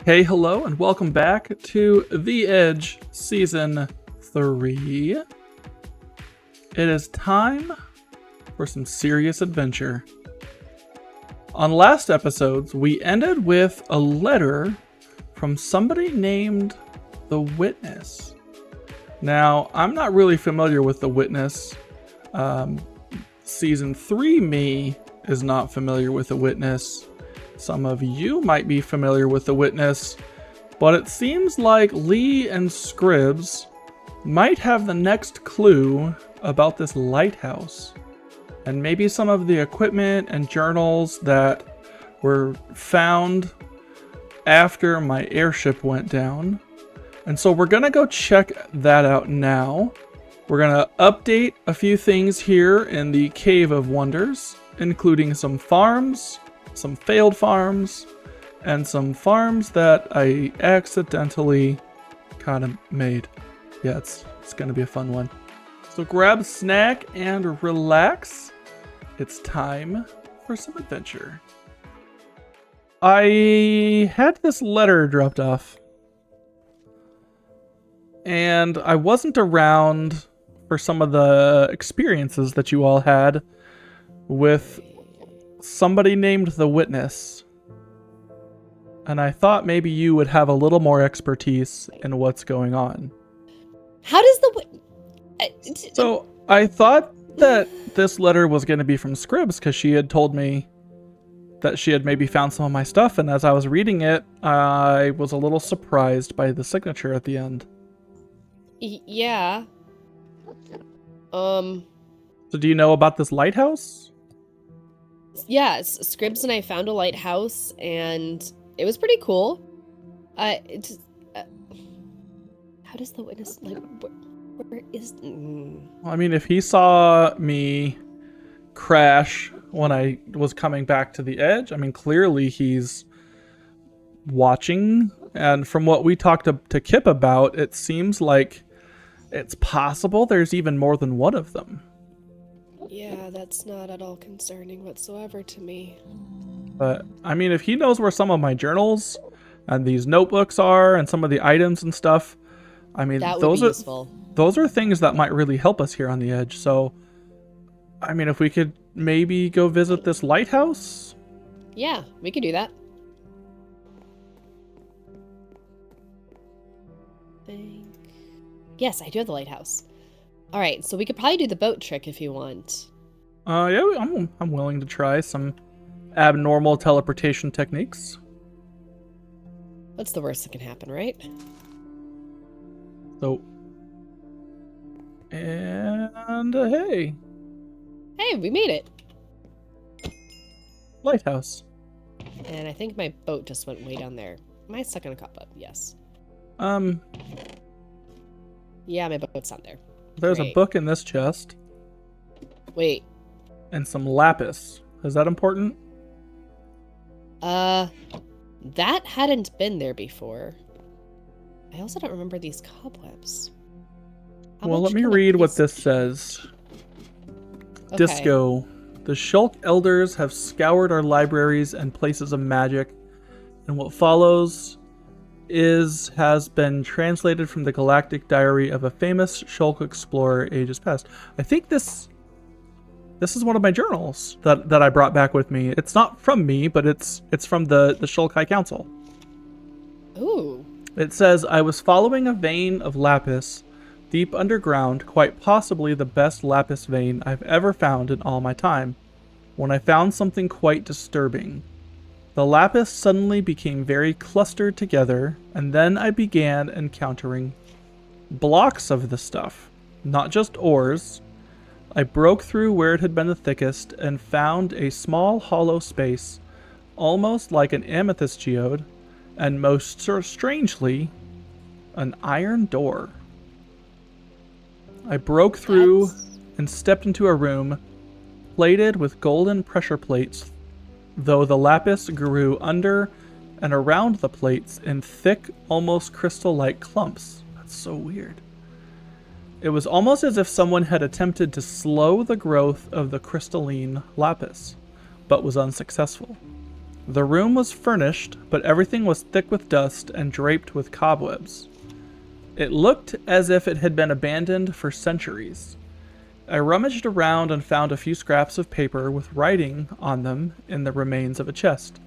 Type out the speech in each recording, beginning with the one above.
Hey, hello, and welcome back to The Edge Season 3. It is time for some serious adventure. On last episodes, we ended with a letter from somebody named The Witness. Now, I'm not really familiar with The Witness. Season 3 me is not familiar with The Witness. Some of you might be familiar with The Witness, but it seems like Lee and Scribs might have the next clue about this lighthouse. And maybe some of the equipment and journals that were found after my airship went down. And so we're gonna go check that out now. We're gonna update a few things here in the Cave of Wonders, including some farms, some failed farms, and some farms that I accidentally kind of made. Yeah, it's gonna be a fun one. So grab a snack and relax. It's time for some adventure. I had this letter dropped off, and I wasn't around for some of the experiences that you all had with somebody named The Witness. And I thought maybe you would have a little more expertise in what's going on. How does the... So I thought that this letter was going to be from Scribs because she had told me that she had maybe found some of my stuff. And as I was reading it, I was a little surprised by the signature at the end. Yeah. So do you know about this lighthouse? Yeah, Scribs and I found a lighthouse, and it was pretty cool. How does the witness, like, where is... Well, I mean, if he saw me crash when I was coming back to the edge, I mean, clearly he's watching. And from what we talked to Kip about, it seems like it's possible there's even more than one of them. Yeah, that's not at all concerning whatsoever to me. But, I mean, if he knows where some of my journals and these notebooks are and some of the items and stuff, I mean, those are things that might really help us here on the edge. So, I mean, if we could maybe go visit this lighthouse? Yeah, we could do that. Yes, I do have the lighthouse. All right, so we could probably do the boat trick if you want. Yeah, I'm willing to try some abnormal teleportation techniques. What's the worst that can happen, right? So, and hey. Hey, we made it. Lighthouse. And I think my boat just went way down there. Am I stuck in a cup? Yes. Yeah, my boat's down there. There's Great. a book in this chest. Wait. And some lapis. Is that important? That hadn't been there before. I also don't remember these cobwebs. Well, let me read what this says. Okay. Disco. The Shulk elders have scoured our libraries and places of magic, and what follows has been translated from the galactic diary of a famous Shulk explorer ages past. I think this is one of my journals that I brought back with me. It's not from me, but it's from the Shulk High Council. Ooh. It says, I was following a vein of lapis deep underground, quite possibly the best lapis vein I've ever found in all my time, when I found something quite disturbing. The lapis suddenly became very clustered together, and then I began encountering blocks of the stuff, not just ores. I broke through where it had been the thickest and found a small hollow space, almost like an amethyst geode, and most strangely, an iron door. I broke through and stepped into a room plated with golden pressure plates, though the lapis grew under and around the plates in thick, almost crystal-like clumps. That's so weird. It was almost as if someone had attempted to slow the growth of the crystalline lapis, but was unsuccessful. The room was furnished, but everything was thick with dust and draped with cobwebs. It looked as if it had been abandoned for centuries. I rummaged around and found a few scraps of paper with writing on them in the remains of a chest.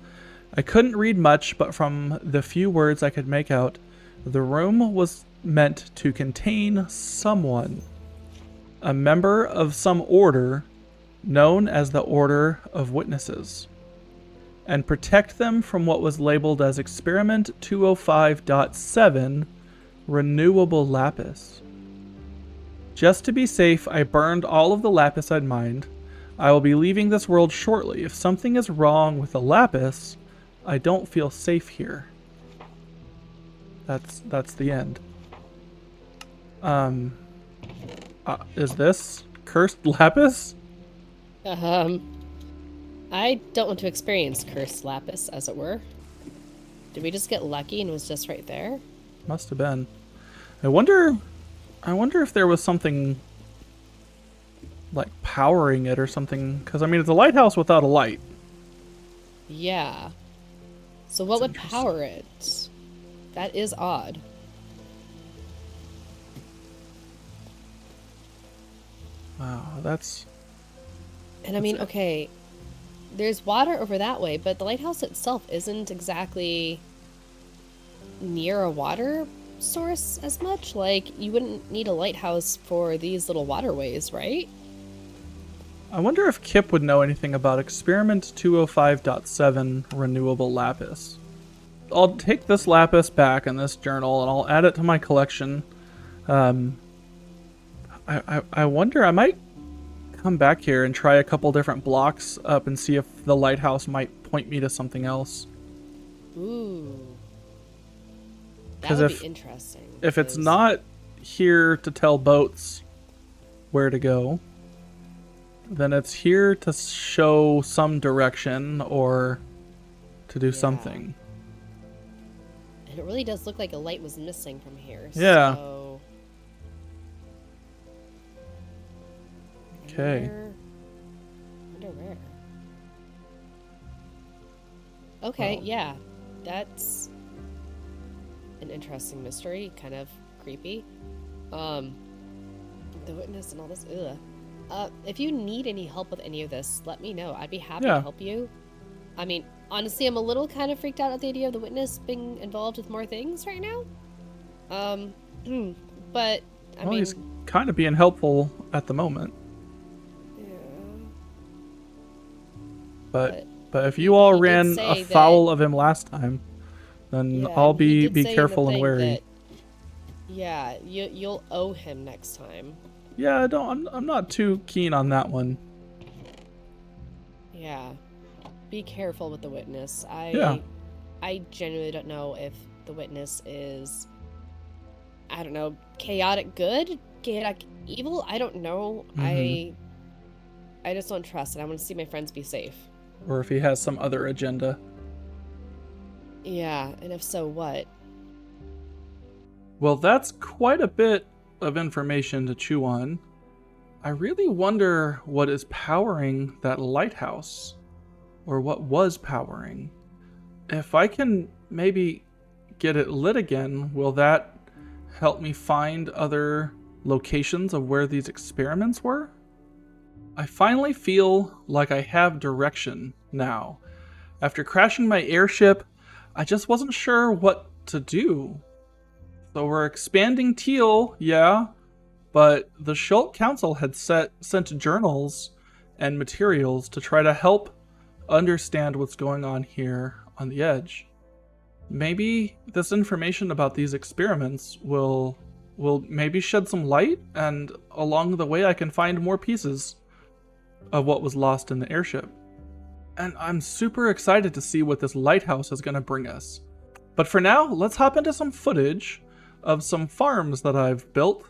I couldn't read much, but from the few words I could make out, the room was meant to contain someone. A member of some order known as the Order of Witnesses, and protect them from what was labeled as Experiment 205.7 Renewable Lapis. Just to be safe, I burned all of the lapis I'd mined. I will be leaving this world shortly. If something is wrong with the lapis, I don't feel safe here. That's the end. Is this cursed lapis? I don't want to experience cursed lapis, as it were. Did we just get lucky and it was just right there? Must have been. I wonder if there was something like powering it or something, because I mean it's a lighthouse without a light. Yeah. So what would power it? That is odd. Wow, that's... And I mean, okay, there's water over that way, but the lighthouse itself isn't exactly near a water source as much. Like, you wouldn't need a lighthouse for these little waterways, right? I wonder if Kip would know anything about Experiment 205.7 Renewable Lapis. I'll take this lapis back in this journal and I'll add it to my collection. I wonder, I might come back here and try a couple different blocks up and see if the lighthouse might point me to something else. Ooh. That 'Cause would if- be interesting. If it's because- not here to tell boats where to go, then it's here to show some direction or to do something. And it really does look like a light was missing from here. Yeah. So... Okay. Wonder where. Okay, Well. yeah. That's an interesting mystery, kind of creepy. The witness and all this. Ugh. If you need any help with any of this, let me know. I'd be happy to help you. I mean, honestly, I'm a little kind of freaked out at the idea of the witness being involved with more things right now. But I mean, He's kind of being helpful at the moment. But if you all ran afoul of him last time, then I'll be careful and wary. Yeah, you'll owe him next time. Yeah, I'm not too keen on that one. Yeah. Be careful with the witness. Yeah. I genuinely don't know if the witness is, I don't know, chaotic good, chaotic evil. I don't know. I just don't trust it. I want to see my friends be safe. Or if he has some other agenda. Yeah, and if so, what? Well, that's quite a bit of information to chew on. I really wonder what is powering that lighthouse, or what was powering. If I can maybe get it lit again, will that help me find other locations of where these experiments were? I finally feel like I have direction now. After crashing my airship, I just wasn't sure what to do. So we're expanding Teal, yeah, but the Schultz Council had sent journals and materials to try to help understand what's going on here on the edge. Maybe this information about these experiments will maybe shed some light, and along the way I can find more pieces of what was lost in the airship. And I'm super excited to see what this lighthouse is going to bring us. But for now, let's hop into some footage of some farms that I've built,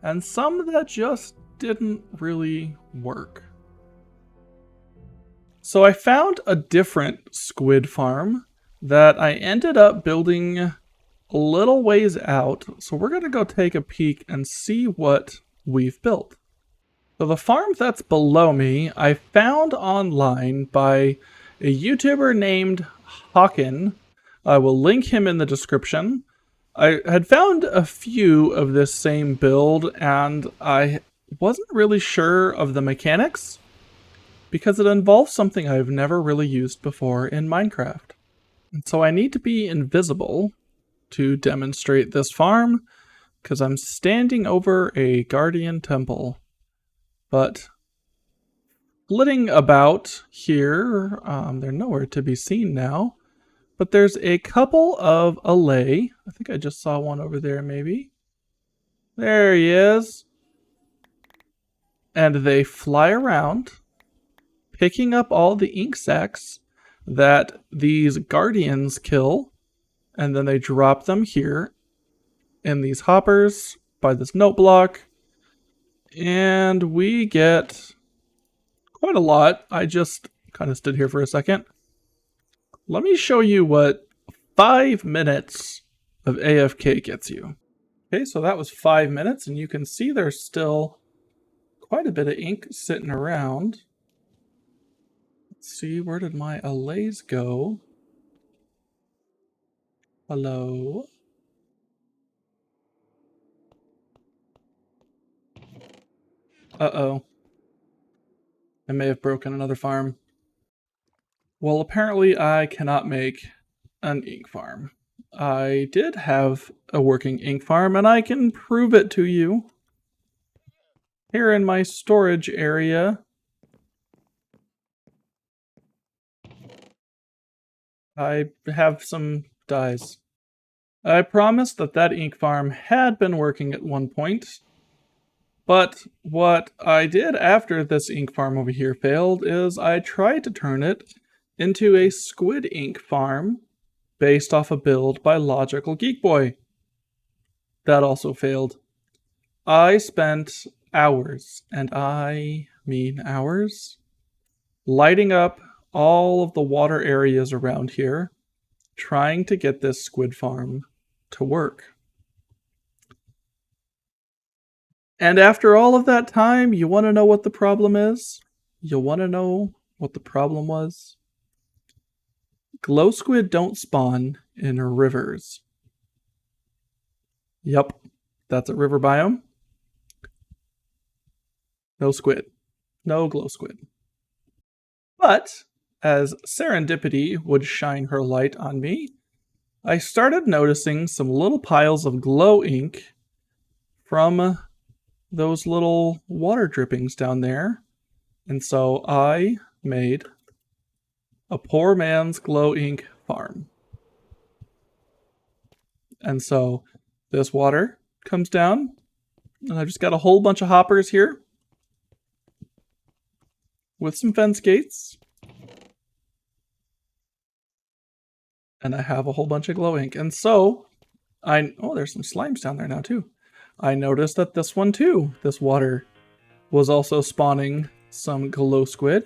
and some that just didn't really work. So I found a different squid farm that I ended up building a little ways out, so we're going to go take a peek and see what we've built. So the farm that's below me, I found online by a YouTuber named Hawken. I will link him in the description. I had found a few of this same build, and I wasn't really sure of the mechanics because it involves something I've never really used before in Minecraft. And so I need to be invisible to demonstrate this farm, because I'm standing over a guardian temple. But flitting about here, they're nowhere to be seen now. But there's a couple of allay. I think I just saw one over there, maybe. There he is. And they fly around, picking up all the ink sacs that these guardians kill, and then they drop them here in these hoppers by this note block, and we get quite a lot. I just kind of stood here for a second. Let me show you what 5 minutes of AFK gets you. Okay, so that was 5 minutes, and you can see there's still quite a bit of ink sitting around. Let's see, where did my allays go? Hello? Uh-oh. I may have broken another farm. Well, apparently I cannot make an ink farm. I did have a working ink farm, and I can prove it to you. Here in my storage area, I have some dyes. I promised that that ink farm had been working at one point, but what I did after this ink farm over here failed is I tried to turn it into a squid ink farm based off a build by Logical Geek Boy. That also failed. I spent hours, and I mean hours, lighting up all of the water areas around here, trying to get this squid farm to work. And after all of that time, you want to know what the problem is? You want to know what the problem was? Glow squid don't spawn in rivers. Yup, that's a river biome. No squid. No glow squid. But, as serendipity would shine her light on me, I started noticing some little piles of glow ink from those little water drippings down there. And so I made a poor man's glow ink farm. And so this water comes down, and I've just got a whole bunch of hoppers here with some fence gates. And I have a whole bunch of glow ink. And so oh, there's some slimes down there now too. I noticed that this one too, this water, was also spawning some glow squid.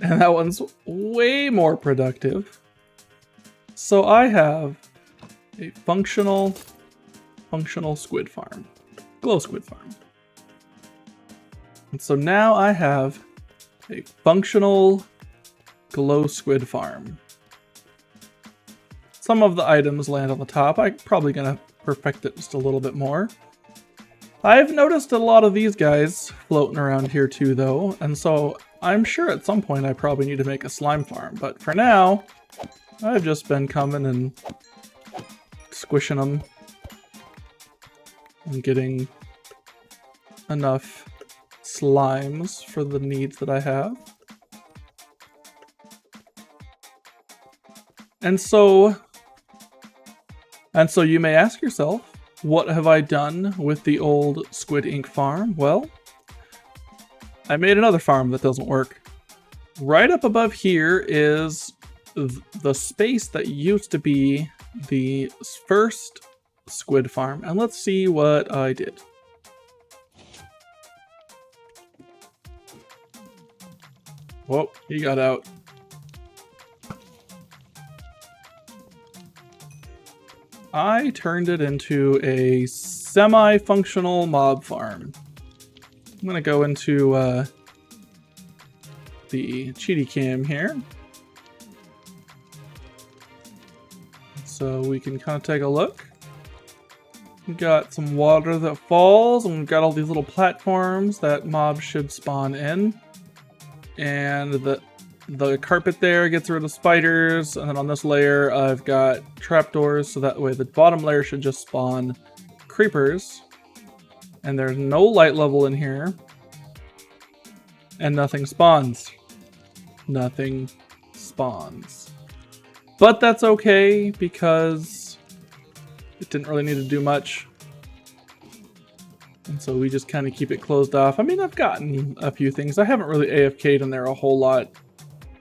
And that one's way more productive. So I have a functional squid farm. Glow squid farm. And so now I have a functional glow squid farm. Some of the items land on the top. I'm probably gonna perfect it just a little bit more. I've noticed a lot of these guys floating around here too though, and so I'm sure at some point I probably need to make a slime farm, but for now, I've just been coming and squishing them and getting enough slimes for the needs that I have. And so you may ask yourself, what have I done with the old squid ink farm? Well, I made another farm that doesn't work. Right up above here is the space that used to be the first squid farm. And let's see what I did. Whoa, he got out. I turned it into a semi-functional mob farm. I'm gonna go into the cheaty cam here. So we can kind of take a look. We've got some water that falls, and we've got all these little platforms that mobs should spawn in. And the carpet there gets rid of spiders, and then on this layer I've got trapdoors, so that way the bottom layer should just spawn creepers. And there's no light level in here. And nothing spawns. Nothing spawns. But that's okay, because it didn't really need to do much. And so we just kind of keep it closed off. I mean, I've gotten a few things. I haven't really AFK'd in there a whole lot.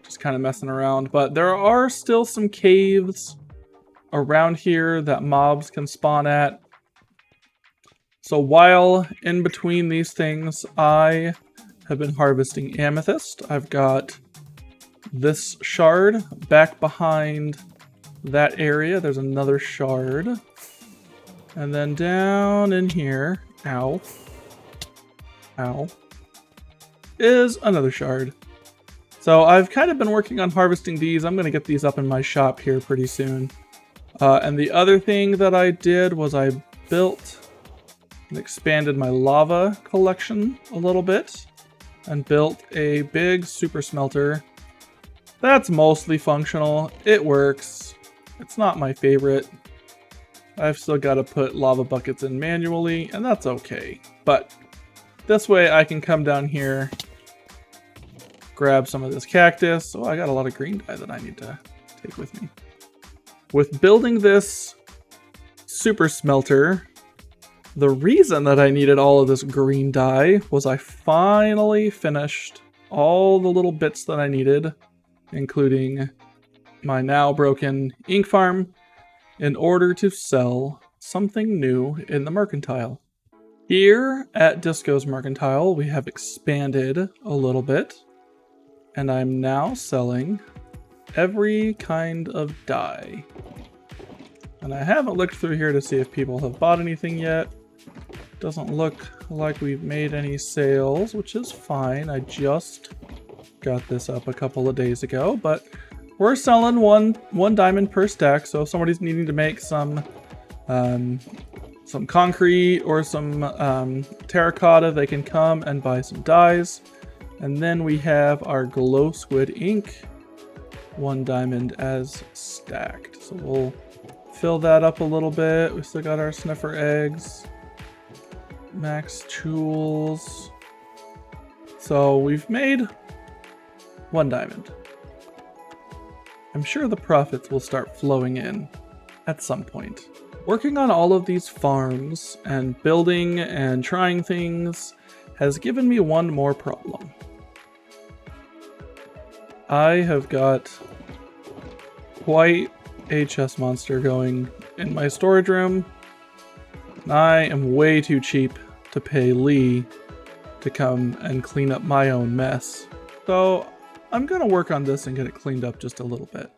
Just kind of messing around. But there are still some caves around here that mobs can spawn at. So while in between these things, I have been harvesting amethyst. I've got this shard back behind that area. There's another shard. And then down in here, ow, is another shard. So I've kind of been working on harvesting these. I'm going to get these up in my shop here pretty soon. And the other thing that I did was I built and expanded my lava collection a little bit and built a big super smelter. That's mostly functional. It works. It's not my favorite. I've still got to put lava buckets in manually, and that's okay. But this way I can come down here, grab some of this cactus. Oh, I got a lot of green dye that I need to take with me. With building this super smelter, the reason that I needed all of this green dye was I finally finished all the little bits that I needed, including my now broken ink farm, in order to sell something new in the mercantile. Here at Disco's Mercantile, we have expanded a little bit, and I'm now selling every kind of dye. And I haven't looked through here to see if people have bought anything yet. Doesn't look like we've made any sales, which is fine. I just got this up a couple of days ago, but we're selling one diamond per stack. So if somebody's needing to make some concrete or some terracotta, they can come and buy some dyes. And then we have our glow squid ink, 1 diamond as stacked. So we'll fill that up a little bit. We still got our sniffer eggs, max tools. So we've made 1 diamond. I'm sure the profits will start flowing in at some point. Working on all of these farms and building and trying things has given me one more problem. I have got quite a chest monster going in my storage room. I am way too cheap to pay Lee to come and clean up my own mess. So I'm gonna work on this and get it cleaned up just a little bit.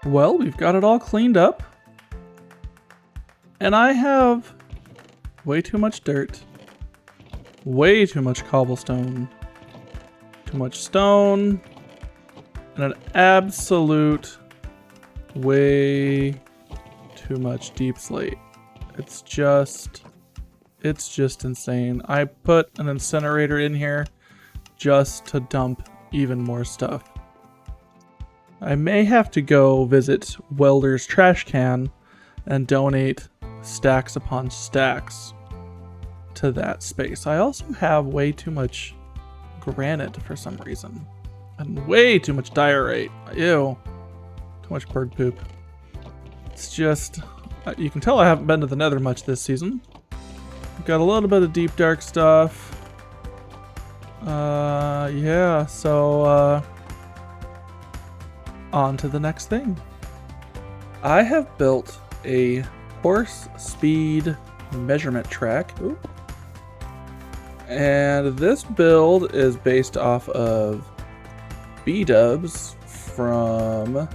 Well, we've got it all cleaned up. And I have way too much dirt. Way too much cobblestone. Too much stone. And an absolute way too much deep slate. It's just insane. I put an incinerator in here just to dump even more stuff. I may have to go visit Welder's trash can and donate stacks upon stacks to that space. I also have way too much granite for some reason. And way too much diorite. Ew. Too much bird poop. It's just... You can tell I haven't been to the Nether much this season. Got a little bit of deep dark stuff. Yeah, so, on to the next thing. I have built a horse speed measurement track. Ooh. And this build is based off of B-dubs from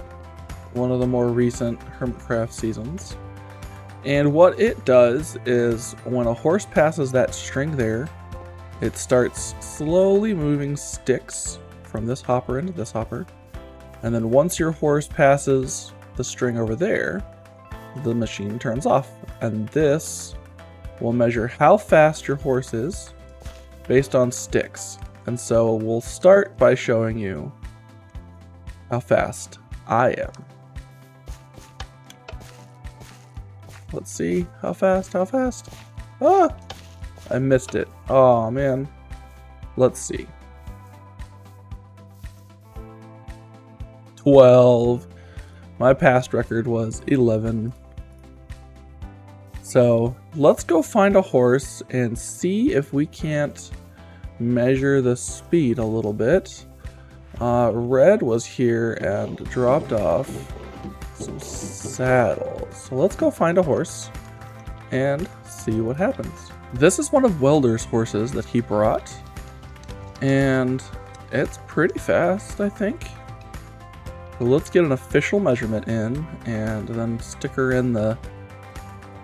one of the more recent Hermitcraft seasons. And what it does is when a horse passes that string there, it starts slowly moving sticks from this hopper into this hopper. And then once your horse passes the string over there, the machine turns off. And this will measure how fast your horse is based on sticks. And so we'll start by showing you how fast I am. Let's see. How fast? Ah! I missed it. Oh, man. Let's see. 12. My past record was 11. So, let's go find a horse and see if we can't measure the speed a little bit. Red was here and dropped off some saddles. So let's go find a horse and see what happens. This is one of Welder's horses that he brought, and it's pretty fast, I think. So let's get an official measurement in and then stick her in the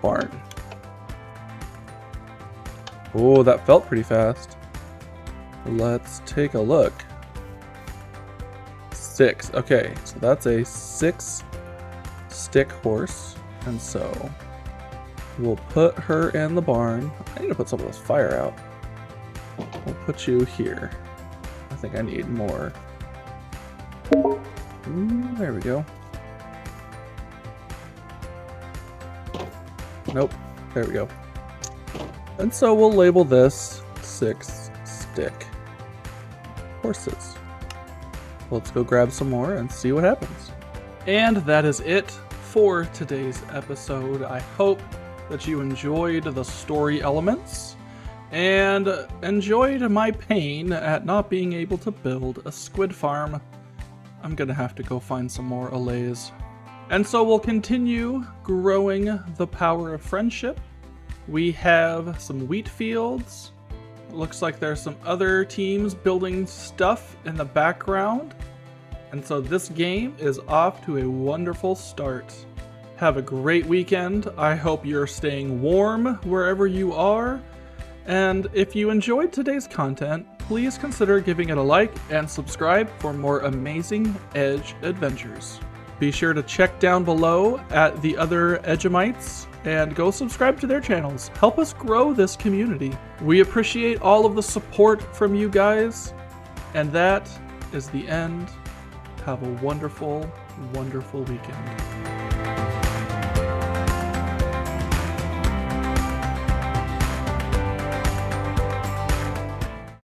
barn. Oh, that felt pretty fast. Let's take a look. 6. Okay, so that's a 6-stick horse, and so we'll put her in the barn. I need to put some of this fire out. We'll put you here. I think I need more. There we go. Nope. There we go. And so we'll label this 6-stick horses. Let's go grab some more and see what happens. And that is it for today's episode. I hope that you enjoyed the story elements and enjoyed my pain at not being able to build a squid farm. I'm gonna have to go find some more allays. And so we'll continue growing the power of friendship. We have some wheat fields. Looks like there's some other teams building stuff in the background. And so this game is off to a wonderful start. Have a great weekend. I hope you're staying warm wherever you are. And if you enjoyed today's content, please consider giving it a like and subscribe for more amazing Edge adventures. Be sure to check down below at the other Edgemites and go subscribe to their channels. Help us grow this community. We appreciate all of the support from you guys. And that is the end. Have a wonderful, wonderful weekend.